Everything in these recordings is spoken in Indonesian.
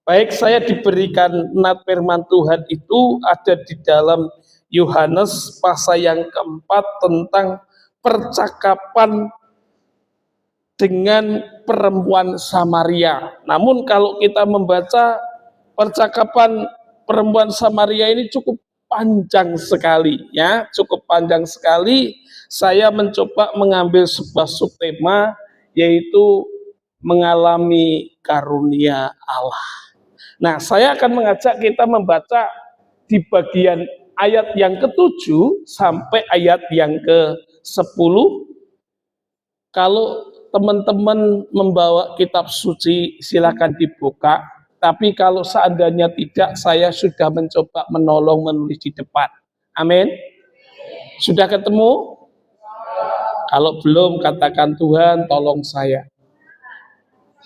Baik, saya diberikan nat firman Tuhan itu ada di dalam Yohanes pasal yang keempat tentang percakapan dengan perempuan Samaria. Namun kalau kita membaca percakapan perempuan Samaria ini cukup panjang sekali, ya, cukup panjang sekali. Saya mencoba mengambil sebuah subtema, yaitu mengalami karunia Allah. Nah, saya akan mengajak kita membaca di bagian ayat yang ke-7 sampai ayat yang ke-10. Kalau teman-teman membawa kitab suci, silakan dibuka. Tapi kalau seandainya tidak, saya sudah mencoba menolong menulis di depan. Amin. Sudah ketemu? Kalau belum, katakan Tuhan, tolong saya.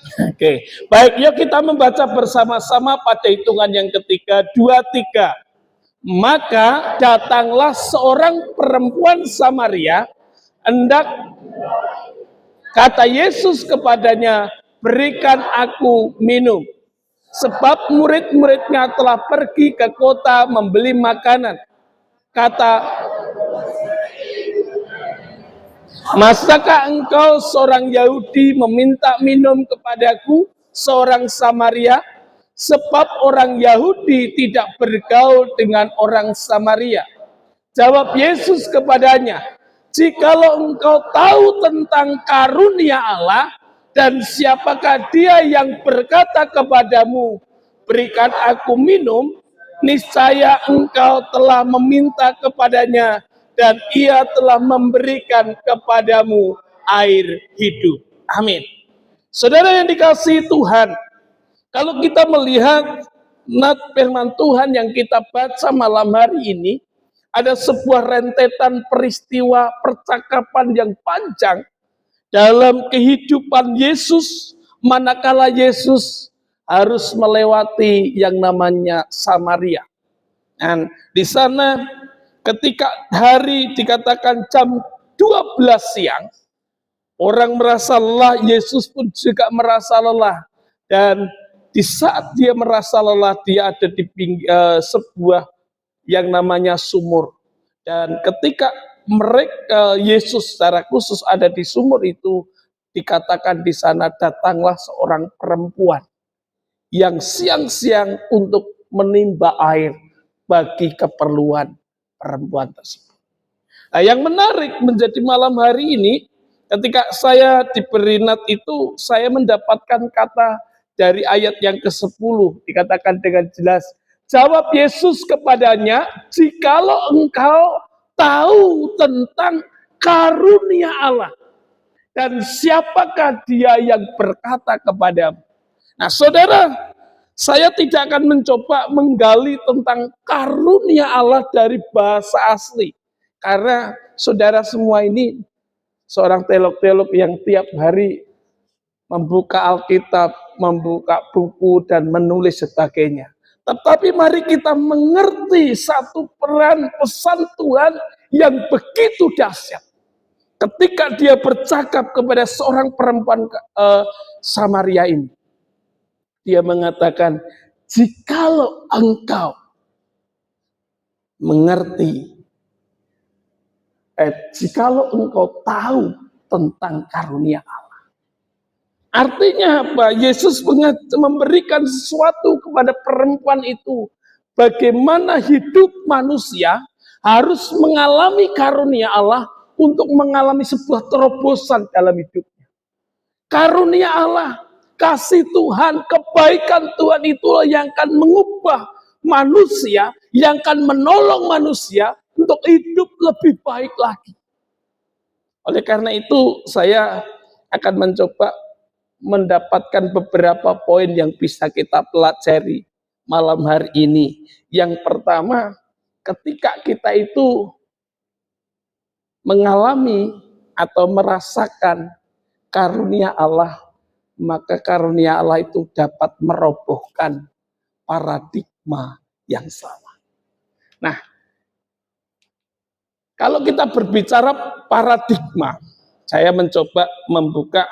Oke, baik, yuk kita membaca bersama-sama pada hitungan yang ketiga, 2, 3. Maka datanglah seorang perempuan Samaria, hendak, kata Yesus kepadanya, berikan aku minum. Sebab murid-muridnya telah pergi ke kota membeli makanan. Kata, masakah engkau seorang Yahudi meminta minum kepadaku, seorang Samaria? Sebab orang Yahudi tidak bergaul dengan orang Samaria. Jawab Yesus kepadanya, jikalau engkau tahu tentang karunia Allah, dan siapakah dia yang berkata kepadamu, berikan aku minum, niscaya engkau telah meminta kepadanya, dan ia telah memberikan kepadamu air hidup. Amin. Saudara yang dikasihi Tuhan, kalau kita melihat nat firman Tuhan yang kita baca malam hari ini, ada sebuah rentetan peristiwa percakapan yang panjang dalam kehidupan Yesus, manakala Yesus harus melewati yang namanya Samaria. Dan di sana ketika hari dikatakan jam 12 siang, orang merasa lelah, Yesus pun juga merasa lelah. Dan di saat dia merasa lelah, dia ada di sebuah yang namanya sumur. Dan ketika mereka, Yesus secara khusus ada di sumur itu, dikatakan di sana datanglah seorang perempuan yang siang-siang untuk menimba air bagi keperluan perempuan tersebut. Nah, yang menarik menjadi malam hari ini, ketika saya diberi nat itu, saya mendapatkan kata dari ayat yang ke-10, dikatakan dengan jelas, jawab Yesus kepadanya, jikalau engkau tahu tentang karunia Allah, dan siapakah dia yang berkata kepadamu. Nah, saudara, saya tidak akan mencoba menggali tentang karunia Allah dari bahasa asli. Karena saudara semua ini seorang teolog-teolog yang tiap hari membuka Alkitab, membuka buku, dan menulis sebagainya. Tetapi mari kita mengerti satu peran pesan Tuhan yang begitu dahsyat. Ketika dia bercakap kepada seorang perempuan Samaria ini. Dia mengatakan, jikalau engkau mengerti, jikalau engkau tahu tentang karunia Allah. Artinya apa? Yesus memberikan sesuatu kepada perempuan itu. Bagaimana hidup manusia harus mengalami karunia Allah untuk mengalami sebuah terobosan dalam hidupnya. Karunia Allah, kasih Tuhan, kebaikan Tuhan itulah yang akan mengubah manusia, yang akan menolong manusia untuk hidup lebih baik lagi. Oleh karena itu, saya akan mencoba mendapatkan beberapa poin yang bisa kita pelajari malam hari ini. Yang pertama, ketika kita itu mengalami atau merasakan karunia Allah, maka karunia Allah itu dapat merobohkan paradigma yang salah. Nah, kalau kita berbicara paradigma, saya mencoba membuka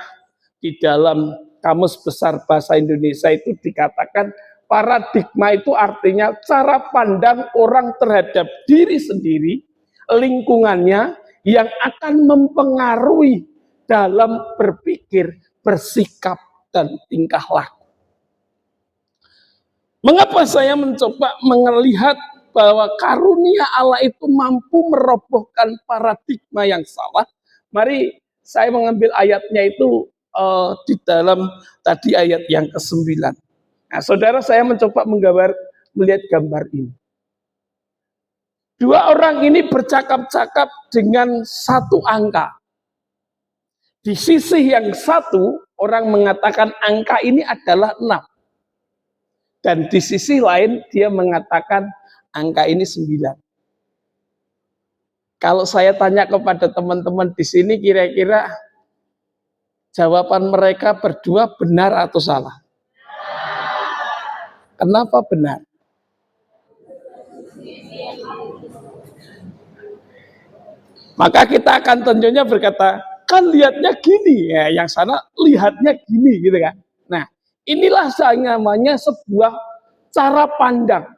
di dalam Kamus Besar Bahasa Indonesia itu dikatakan Paradigma itu artinya cara pandang orang terhadap diri sendiri, lingkungannya yang akan mempengaruhi dalam berpikir, bersikap, dan tingkah laku. Mengapa saya mencoba melihat bahwa karunia Allah itu mampu merobohkan paradigma yang salah? Mari saya mengambil ayatnya itu di dalam tadi ayat yang ke-9. Nah, saudara, saya mencoba melihat gambar ini. Dua orang ini bercakap-cakap dengan satu angka. Di sisi yang satu, orang mengatakan angka ini adalah 6. Dan di sisi lain, dia mengatakan angka ini 9. Kalau saya tanya kepada teman-teman di sini, kira-kira jawaban mereka berdua benar atau salah? Kenapa benar? Maka kita akan tentunya berkata, kan lihatnya gini ya, yang sana lihatnya gini gitu kan. Nah, inilah namanya sebuah cara pandang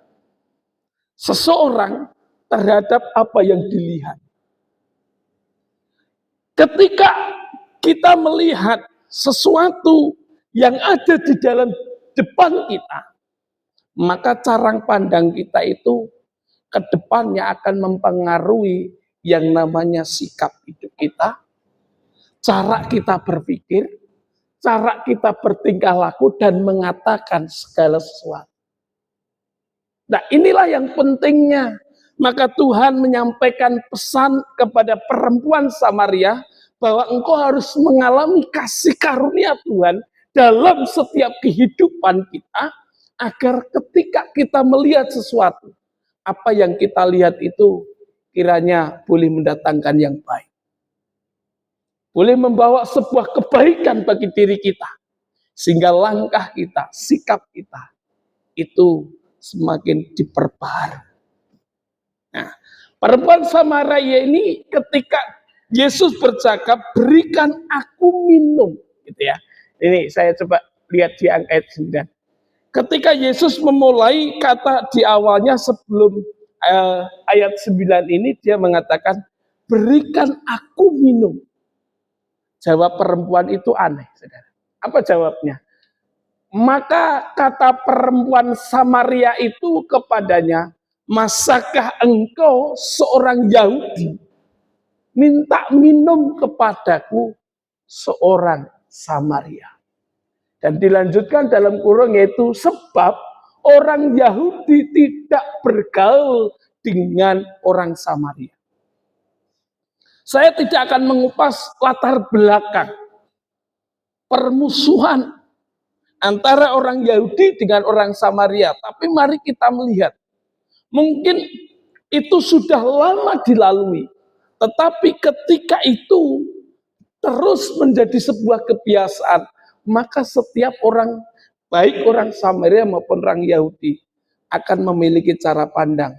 seseorang terhadap apa yang dilihat. Ketika kita melihat sesuatu yang ada di dalam depan kita, maka cara pandang kita itu ke depannya akan mempengaruhi yang namanya sikap hidup kita, cara kita berpikir, cara kita bertingkah laku dan mengatakan segala sesuatu. Nah, inilah yang pentingnya. Maka Tuhan menyampaikan pesan kepada perempuan Samaria bahwa engkau harus mengalami kasih karunia Tuhan dalam setiap kehidupan kita, agar ketika kita melihat sesuatu, apa yang kita lihat itu kiranya boleh mendatangkan yang baik. Boleh membawa sebuah kebaikan bagi diri kita. Sehingga langkah kita, sikap kita, itu semakin diperbaharui. Nah, perempuan Samaria ini ketika Yesus bercakap, berikan aku minum. Gitu ya. Ini saya coba lihat di ayat 9. Ketika Yesus memulai kata di awalnya sebelum ayat 9 ini, dia mengatakan, berikan aku minum. Jawab perempuan itu aneh, saudara. Apa jawabnya? Maka kata perempuan Samaria itu kepadanya, masakah engkau seorang Yahudi minta minum kepadaku seorang Samaria? Dan dilanjutkan dalam kurung yaitu sebab orang Yahudi tidak bergaul dengan orang Samaria. Saya tidak akan mengupas latar belakang permusuhan antara orang Yahudi dengan orang Samaria. Tapi mari kita melihat, mungkin itu sudah lama dilalui. Tetapi ketika itu terus menjadi sebuah kebiasaan, maka setiap orang, baik orang Samaria maupun orang Yahudi, akan memiliki cara pandang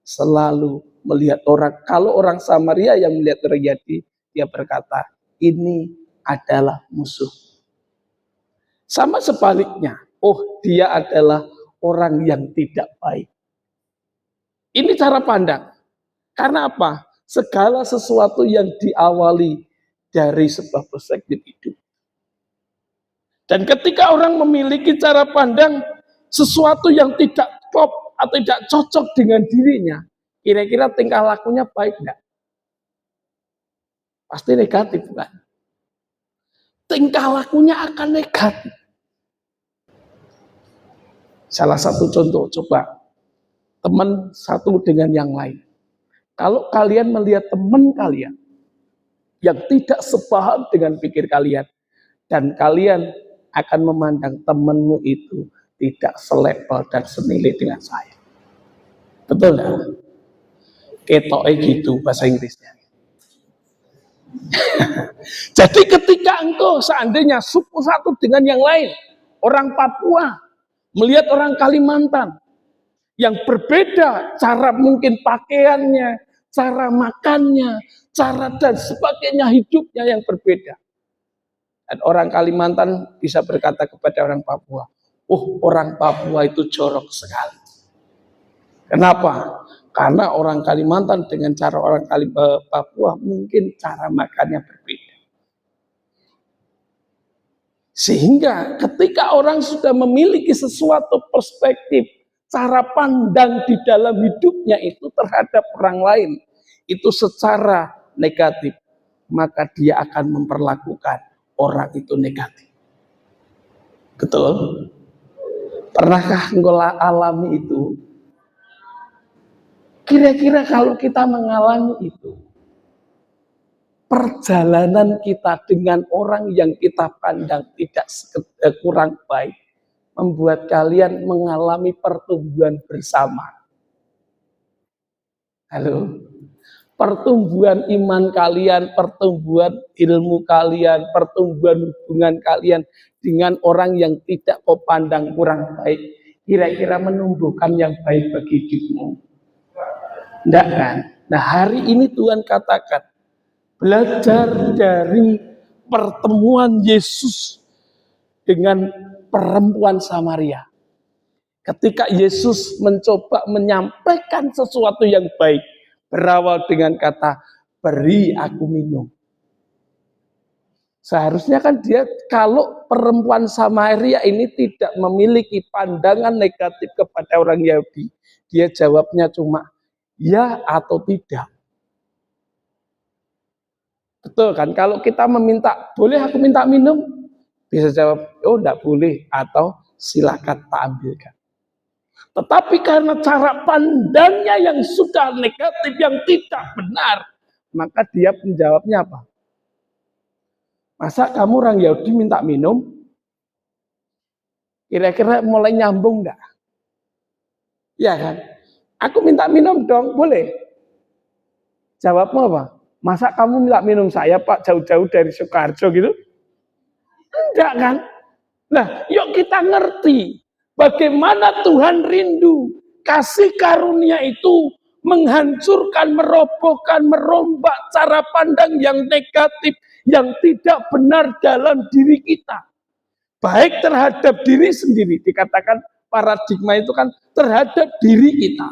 selalu melihat orang. Kalau orang Samaria yang melihat orang Yahudi, dia berkata, ini adalah musuh. Sama sebaliknya, oh dia adalah orang yang tidak baik. Ini cara pandang. Karena apa? Segala sesuatu yang diawali dari sebuah perspektif hidup. Dan ketika orang memiliki cara pandang sesuatu yang tidak klop atau tidak cocok dengan dirinya, kira-kira tingkah lakunya baik enggak? Pasti negatif kan? Tingkah lakunya akan negatif. Salah satu contoh, coba teman satu dengan yang lain. Kalau kalian melihat teman kalian yang tidak sepaham dengan pikir kalian, dan kalian akan memandang temanmu itu tidak selevel dan senilai dengan saya. Betul enggak? Ketoknya gitu bahasa Inggrisnya. Jadi ketika engkau seandainya suku satu dengan yang lain, orang Papua melihat orang Kalimantan yang berbeda cara mungkin pakaiannya, cara makannya, cara dan sebagainya hidupnya yang berbeda. Dan orang Kalimantan bisa berkata kepada orang Papua, oh orang Papua itu jorok sekali. Kenapa? Karena orang Kalimantan dengan cara orang Papua mungkin cara makannya berbeda. Sehingga ketika orang sudah memiliki sesuatu perspektif, cara pandang di dalam hidupnya itu terhadap orang lain, itu secara negatif, maka dia akan memperlakukan orang itu negatif. Betul? Pernahkah engkau alami itu? Kira-kira kalau kita mengalami itu, perjalanan kita dengan orang yang kita pandang tidak kurang baik, membuat kalian mengalami pertumbuhan bersama. Halo? Pertumbuhan iman kalian, pertumbuhan ilmu kalian, pertumbuhan hubungan kalian dengan orang yang tidak kau pandang kurang baik, kira-kira menumbuhkan yang baik bagi hidupmu? Enggak kan? Nah hari ini Tuhan katakan, belajar dari pertemuan Yesus dengan perempuan Samaria. Ketika Yesus mencoba menyampaikan sesuatu yang baik, berawal dengan kata, beri aku minum. Seharusnya kan dia, kalau perempuan Samaria ini tidak memiliki pandangan negatif kepada orang Yahudi, dia jawabnya cuma ya atau tidak. Betul kan? Kalau kita meminta, boleh aku minta minum? Bisa jawab, oh enggak boleh, atau silakan tak ambilkan. Tetapi karena cara pandangnya yang sudah negatif, yang tidak benar, maka dia menjawabnya apa? Masa kamu orang Yahudi minta minum? Kira-kira mulai nyambung enggak? Ya kan? Aku minta minum dong, boleh? Jawabmu apa? Masa kamu minta minum saya Pak jauh-jauh dari Sukoharjo gitu? Enggak kan? Nah, yuk kita ngerti bagaimana Tuhan rindu. Kasih karunia itu menghancurkan, merobohkan, merombak cara pandang yang negatif, yang tidak benar dalam diri kita. Baik terhadap diri sendiri, dikatakan paradigma itu kan terhadap diri kita,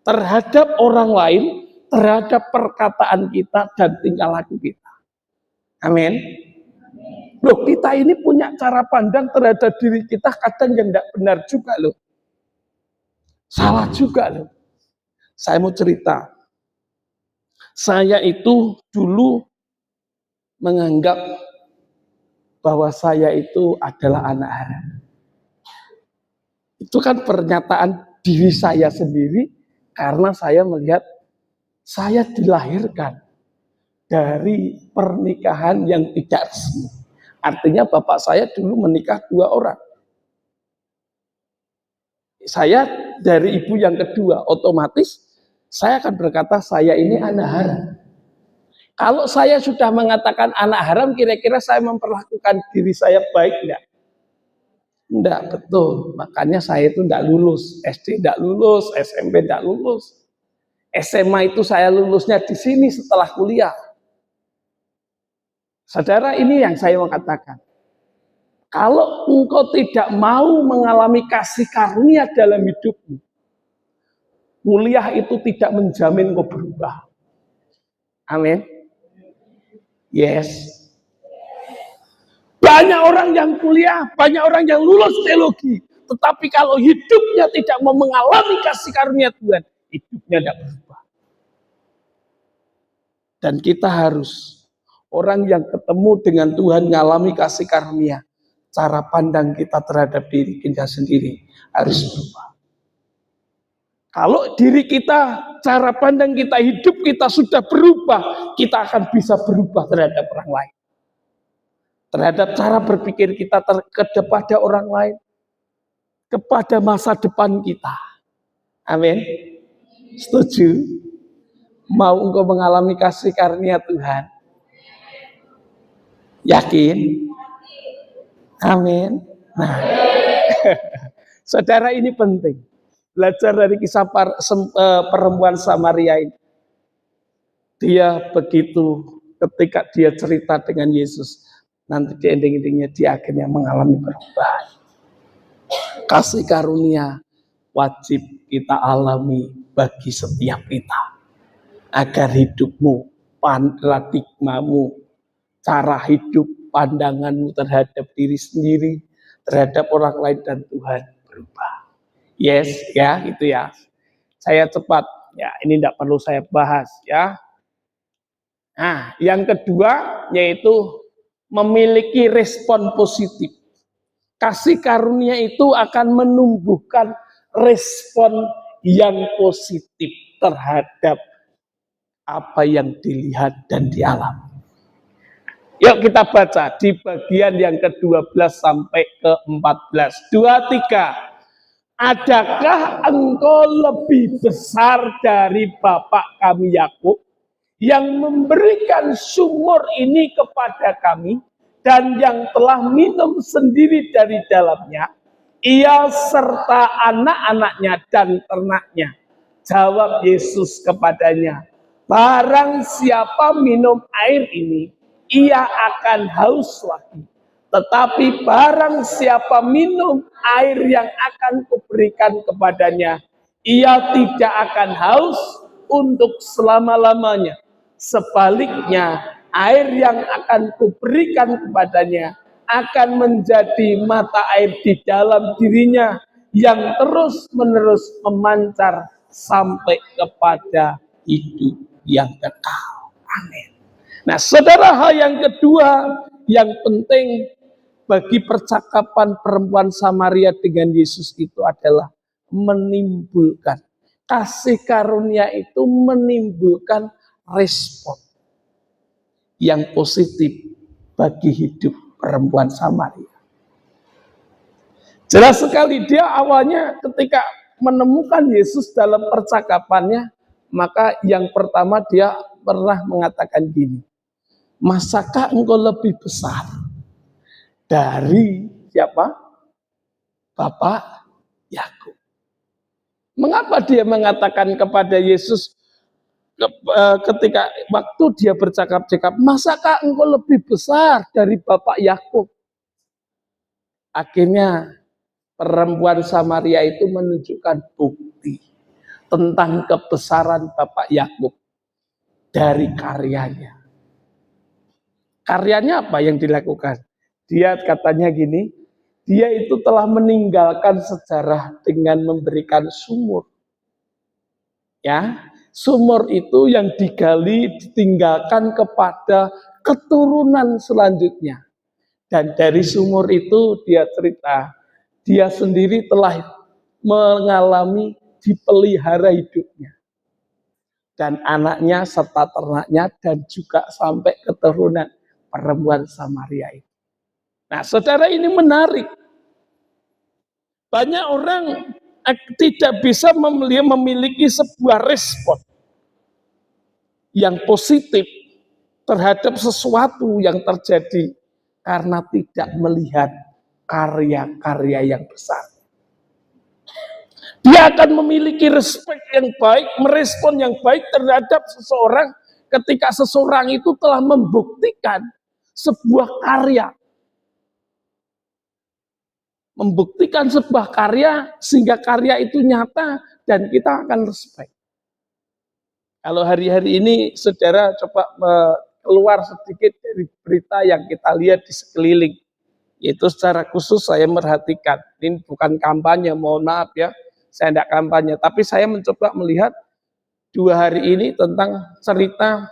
terhadap orang lain, terhadap perkataan kita dan tingkah laku kita. Amin. Loh, kita ini punya cara pandang terhadap diri kita kadang yang tidak benar juga loh. Salah juga loh. Saya mau cerita. Saya itu dulu menganggap bahwa saya itu adalah anak haram. Itu kan pernyataan diri saya sendiri karena saya melihat saya dilahirkan dari pernikahan yang tidak resmi. Artinya bapak saya dulu menikah 2 orang. Saya dari ibu yang kedua, otomatis saya akan berkata saya ini anak haram. Kalau saya sudah mengatakan anak haram, kira-kira saya memperlakukan diri saya baik enggak? Enggak, betul. Makanya saya itu enggak lulus. SD enggak lulus, SMP enggak lulus. SMA itu saya lulusnya di sini setelah kuliah. Saudara, ini yang saya mau katakan. Kalau engkau tidak mau mengalami kasih karunia dalam hidupmu, kuliah itu tidak menjamin engkau berubah. Amin. Yes. Banyak orang yang kuliah, banyak orang yang lulus teologi, tetapi kalau hidupnya tidak mau mengalami kasih karunia Tuhan, hidupnya tidak berubah. Dan kita harus, orang yang ketemu dengan Tuhan mengalami kasih karunia, cara pandang kita terhadap diri kita sendiri harus berubah. Kalau diri kita, cara pandang kita, hidup kita sudah berubah, kita akan bisa berubah terhadap orang lain. Terhadap cara berpikir kita kepada orang lain, kepada masa depan kita. Amin. Setuju? Mau engkau mengalami kasih karunia Tuhan? Yakin? Amin. Nah, saudara, ini penting. Belajar dari kisah perempuan Samaria ini. Dia begitu ketika dia cerita dengan Yesus, nanti di ending-endingnya dia akhirnya mengalami perubahan. kasih karunia wajib kita alami bagi setiap kita. Agar hidupmu, paradigmamu, cara hidup, pandanganmu terhadap diri sendiri, terhadap orang lain dan Tuhan berubah. Yes, ya, gitu ya. Saya cepat, ya, ini tidak perlu saya bahas, ya. Nah, yang kedua yaitu memiliki respon positif. Kasih karunia itu akan menumbuhkan respon yang positif terhadap apa yang dilihat dan dialami. Yuk kita baca di bagian yang ke-12 sampai ke-14. 23. Adakah engkau lebih besar dari Bapak kami Yakub yang memberikan sumur ini kepada kami dan yang telah minum sendiri dari dalamnya, ia serta anak-anaknya dan ternaknya? Jawab Yesus kepadanya, barang siapa minum air ini, ia akan haus lagi. Tetapi barang siapa minum air yang akan kuberikan kepadanya, ia tidak akan haus untuk selama-lamanya. Sebaliknya, air yang akan kuberikan kepadanya akan menjadi mata air di dalam dirinya yang terus-menerus memancar sampai kepada hidup yang kekal. Amin. Nah, saudara, hal yang kedua yang penting bagi percakapan perempuan Samaria dengan Yesus itu adalah menimbulkan kasih karunia, itu menimbulkan respon yang positif bagi hidup perempuan Samaria. Jelas sekali, dia awalnya ketika menemukan Yesus dalam percakapannya, maka yang pertama dia pernah mengatakan gini, masakah engkau lebih besar dari siapa? Bapak Yakub. Mengapa dia mengatakan kepada Yesus ketika waktu dia bercakap-cakap, masakah engkau lebih besar dari Bapak Yakub? Akhirnya perempuan Samaria itu menunjukkan bukti tentang kebesaran Bapak Yakub dari karyanya. Karyanya apa yang dilakukan? Dia katanya gini, dia itu telah meninggalkan sejarah dengan memberikan sumur. Ya, sumur itu yang digali ditinggalkan kepada keturunan selanjutnya. Dan dari sumur itu dia cerita, dia sendiri telah mengalami dipelihara hidupnya. Dan anaknya serta ternaknya dan juga sampai keturunan perempuan Samaria itu. Nah, saudara, ini menarik. Banyak orang tidak bisa memiliki sebuah respon yang positif terhadap sesuatu yang terjadi karena tidak melihat karya-karya yang besar. Dia akan memiliki respek yang baik, merespon yang baik terhadap seseorang ketika seseorang itu telah membuktikan sebuah karya. Membuktikan sebuah karya sehingga karya itu nyata dan kita akan respect. Kalau hari-hari ini saudara coba keluar sedikit dari berita yang kita lihat di sekeliling, yaitu secara khusus saya merhatikan, ini bukan kampanye, mohon maaf ya, saya tidak kampanye, tapi saya mencoba melihat 2 hari ini tentang cerita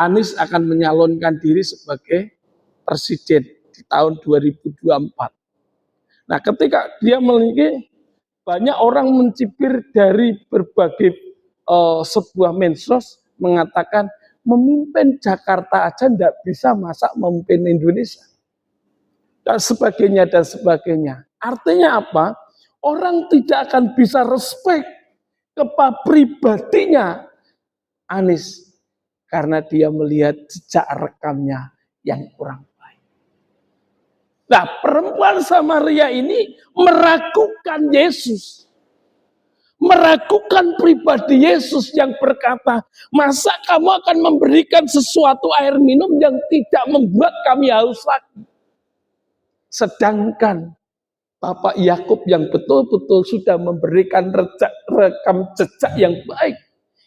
Anies akan menyalonkan diri sebagai presiden di tahun 2024. Nah, ketika dia memiliki, banyak orang mencibir dari berbagai sebuah medsos mengatakan memimpin Jakarta aja tidak bisa, masa memimpin Indonesia dan sebagainya dan sebagainya. Artinya apa? Orang tidak akan bisa respect kepada pribadinya Anies karena dia melihat jejak rekamnya yang kurang. Nah, perempuan Samaria ini meragukan Yesus. Meragukan pribadi Yesus yang berkata, masa kamu akan memberikan sesuatu air minum yang tidak membuat kami haus lagi? Sedangkan Bapak Yakub yang betul-betul sudah memberikan rekam jejak yang baik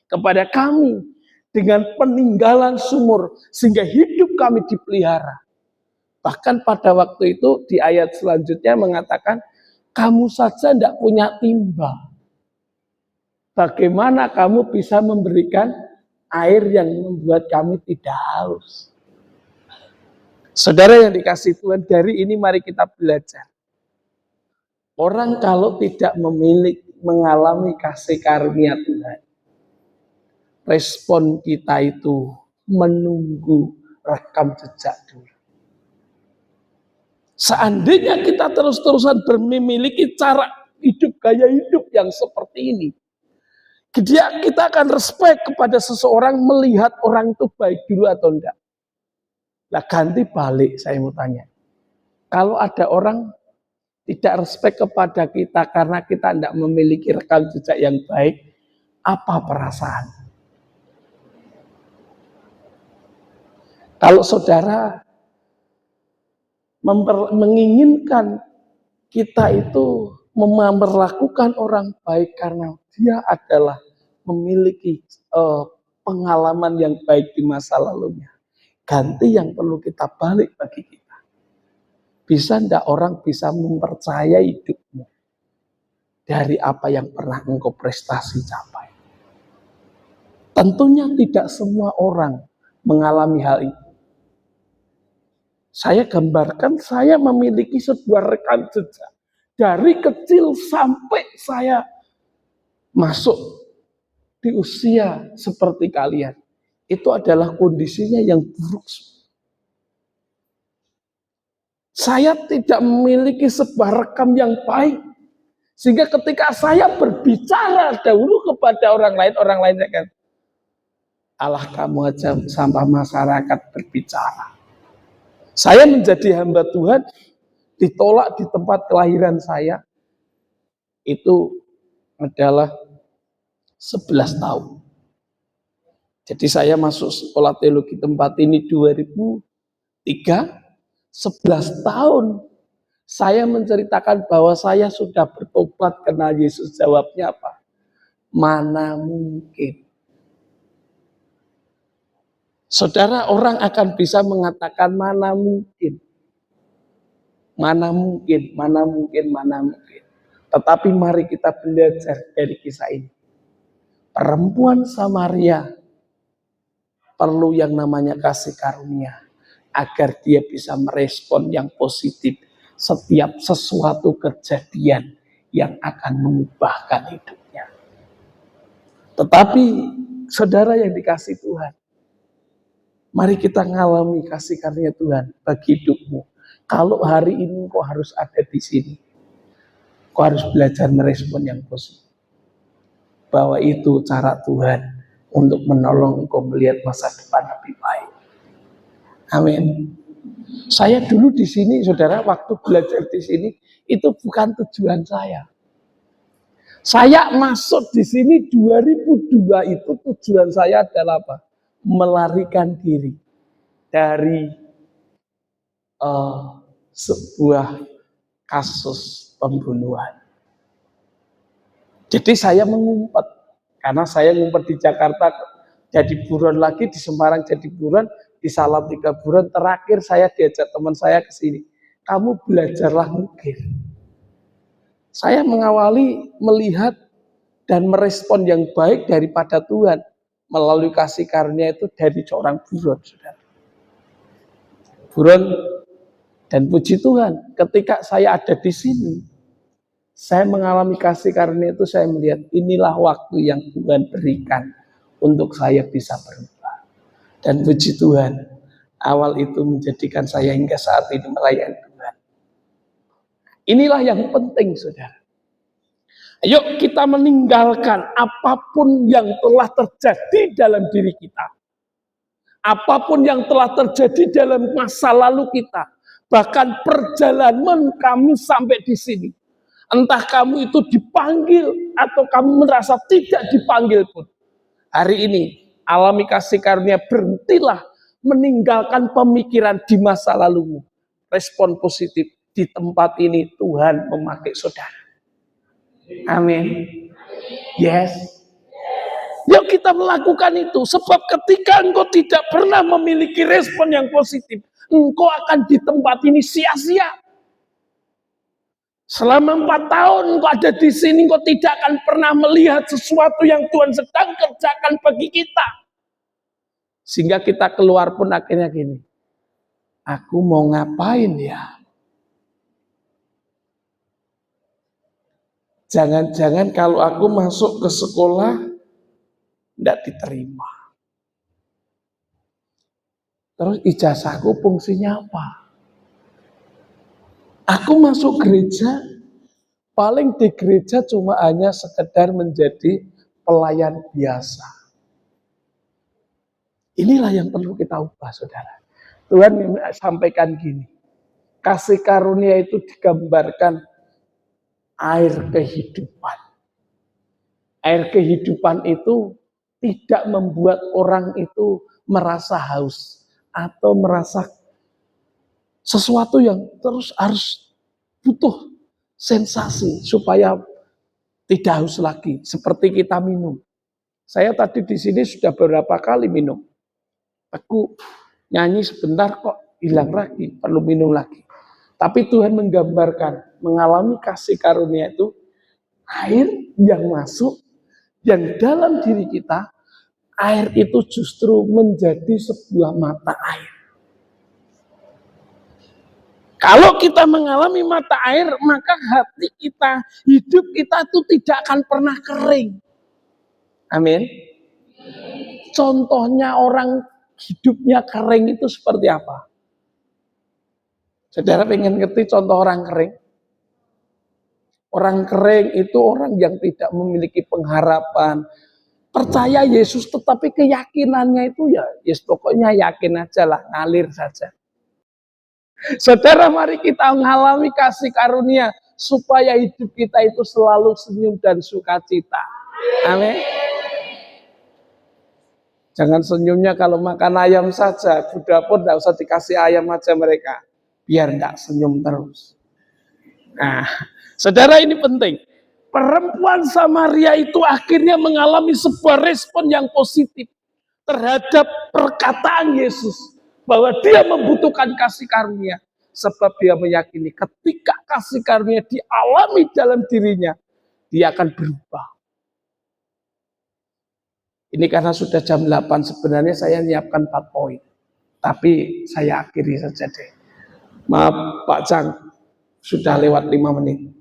kepada kami dengan peninggalan sumur sehingga hidup kami dipelihara. Bahkan pada waktu itu di ayat selanjutnya mengatakan, kamu saja tidak punya timba. Bagaimana kamu bisa memberikan air yang membuat kami tidak haus? Saudara yang dikasih Tuhan, dari ini mari kita belajar. Orang kalau tidak mengalami kasih karunia Tuhan, respon kita itu menunggu rekam jejak dulu. Seandainya kita terus-terusan memiliki cara hidup, gaya hidup yang seperti ini, kita akan respect kepada seseorang melihat orang itu baik dulu atau enggak. Nah, ganti balik saya mau tanya. Kalau ada orang tidak respect kepada kita karena kita tidak memiliki rekam jejak yang baik, apa perasaan? Kalau saudara menginginkan kita itu memperlakukan orang baik karena dia adalah memiliki pengalaman yang baik di masa lalunya, ganti yang perlu kita balik bagi kita. Bisa enggak orang bisa mempercayai hidupmu dari apa yang pernah engkau prestasi capai? Tentunya tidak semua orang mengalami hal itu. Saya gambarkan, saya memiliki sebuah rekam jejak. Dari kecil sampai saya masuk di usia seperti kalian. Itu adalah kondisinya yang buruk. Saya tidak memiliki sebuah rekam yang baik. Sehingga ketika saya berbicara dahulu kepada orang lain akan, Allah kamu aja sampah masyarakat berbicara. Saya menjadi hamba Tuhan, ditolak di tempat kelahiran saya, itu adalah 11 tahun. Jadi saya masuk sekolah teologi tempat ini 2003, 11 tahun saya menceritakan bahwa saya sudah bertobat kenal Yesus. Jawabnya apa? Mana mungkin. Saudara, orang akan bisa mengatakan mana mungkin. Mana mungkin, mana mungkin, mana mungkin. Tetapi mari kita belajar dari kisah ini. Perempuan Samaria perlu yang namanya kasih karunia agar dia bisa merespon yang positif setiap sesuatu kejadian yang akan mengubahkan hidupnya. Tetapi saudara yang dikasih Tuhan, mari kita ngalami kasih karunia Tuhan bagi hidupmu. Kalau hari ini kau harus ada di sini, kau harus belajar merespon yang positif. Bahwa itu cara Tuhan untuk menolong engkau melihat masa depan lebih baik. Amin. Saya dulu di sini, saudara, waktu belajar di sini, itu bukan tujuan saya. Saya masuk di sini 2002 itu tujuan saya adalah apa? Melarikan diri dari sebuah kasus pembunuhan. Jadi saya mengumpet, karena saya ngumpet di Jakarta jadi buruan lagi, di Semarang jadi buruan, di Salatiga buruan. Terakhir saya diajak teman saya ke sini. Kamu belajarlah ngukir. Saya mengawali melihat dan merespon yang baik daripada Tuhan melalui kasih karunia itu dari seorang buruan, saudara. Buruan, dan puji Tuhan, ketika saya ada di sini, saya mengalami kasih karunia itu, saya melihat inilah waktu yang Tuhan berikan untuk saya bisa berubah. Dan puji Tuhan, awal itu menjadikan saya hingga saat ini melayani Tuhan. Inilah yang penting, saudara. Ayo kita meninggalkan apapun yang telah terjadi dalam diri kita. Apapun yang telah terjadi dalam masa lalu kita. Bahkan perjalanan kami sampai di sini. Entah kamu itu dipanggil atau kamu merasa tidak dipanggil pun. Hari ini alami kasih karunia, berhentilah meninggalkan pemikiran di masa lalumu. Respon positif di tempat ini Tuhan memakai saudara. Amin. Yes. Yuk kita melakukan itu. Sebab ketika engkau tidak pernah memiliki respon yang positif, engkau akan di tempat ini sia-sia. Selama 4 tahun engkau ada di sini, engkau tidak akan pernah melihat sesuatu yang Tuhan sedang kerjakan bagi kita. Sehingga kita keluar pun akhirnya gini, aku mau ngapain ya? Jangan-jangan kalau aku masuk ke sekolah tidak diterima. Terus ijazahku fungsinya apa? Aku masuk gereja, paling di gereja cuma hanya sekedar menjadi pelayan biasa. Inilah yang perlu kita ubah, saudara. Tuhan sampaikan gini, kasih karunia itu digambarkan air kehidupan. Air kehidupan itu tidak membuat orang itu merasa haus atau merasa sesuatu yang terus harus butuh sensasi supaya tidak haus lagi. Seperti kita minum. Saya tadi di sini sudah beberapa kali minum. Aku nyanyi sebentar kok hilang lagi, perlu minum lagi. Tapi Tuhan menggambarkan, mengalami kasih karunia itu air yang masuk, yang dalam diri kita, air itu justru menjadi sebuah mata air. Kalau kita mengalami mata air, maka hati kita, hidup kita itu tidak akan pernah kering. Amin. Contohnya orang hidupnya kering itu seperti apa? Saudara pengen ngerti contoh orang kering? Orang kering itu orang yang tidak memiliki pengharapan. Percaya Yesus tetapi keyakinannya itu ya yes, pokoknya yakin aja lah, ngalir saja. Saudara, mari kita mengalami kasih karunia supaya hidup kita itu selalu senyum dan sukacita. Amin. Jangan senyumnya kalau makan ayam saja, kuda pun tidak usah dikasih ayam aja mereka, biar tidak senyum terus. Nah, saudara, ini penting. Perempuan Samaria itu akhirnya mengalami sebuah respon yang positif terhadap perkataan Yesus bahwa dia membutuhkan kasih karunia, sebab dia meyakini ketika kasih karunia dialami dalam dirinya, dia akan berubah. Ini karena sudah jam 8, sebenarnya saya menyiapkan 4 poin. Tapi saya akhiri saja deh. Maaf Pak Cang, sudah lewat 5 menit.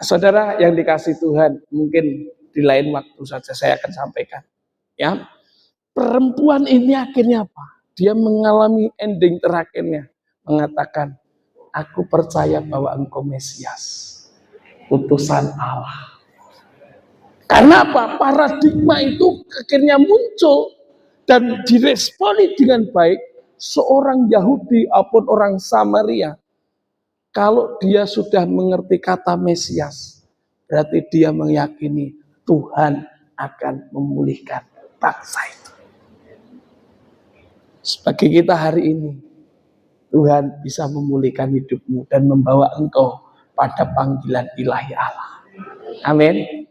Saudara yang dikasih Tuhan, mungkin di lain waktu saja saya akan sampaikan. Ya, perempuan ini akhirnya apa? Dia mengalami ending terakhirnya. Mengatakan, aku percaya bahwa engkau Mesias, utusan Allah. Karena apa? Paradigma itu akhirnya muncul dan diresponi dengan baik. Seorang Yahudi ataupun orang Samaria, kalau dia sudah mengerti kata Mesias, berarti dia meyakini Tuhan akan memulihkan bangsa itu. Sebagai kita hari ini, Tuhan bisa memulihkan hidupmu dan membawa engkau pada panggilan ilahi Allah. Amin.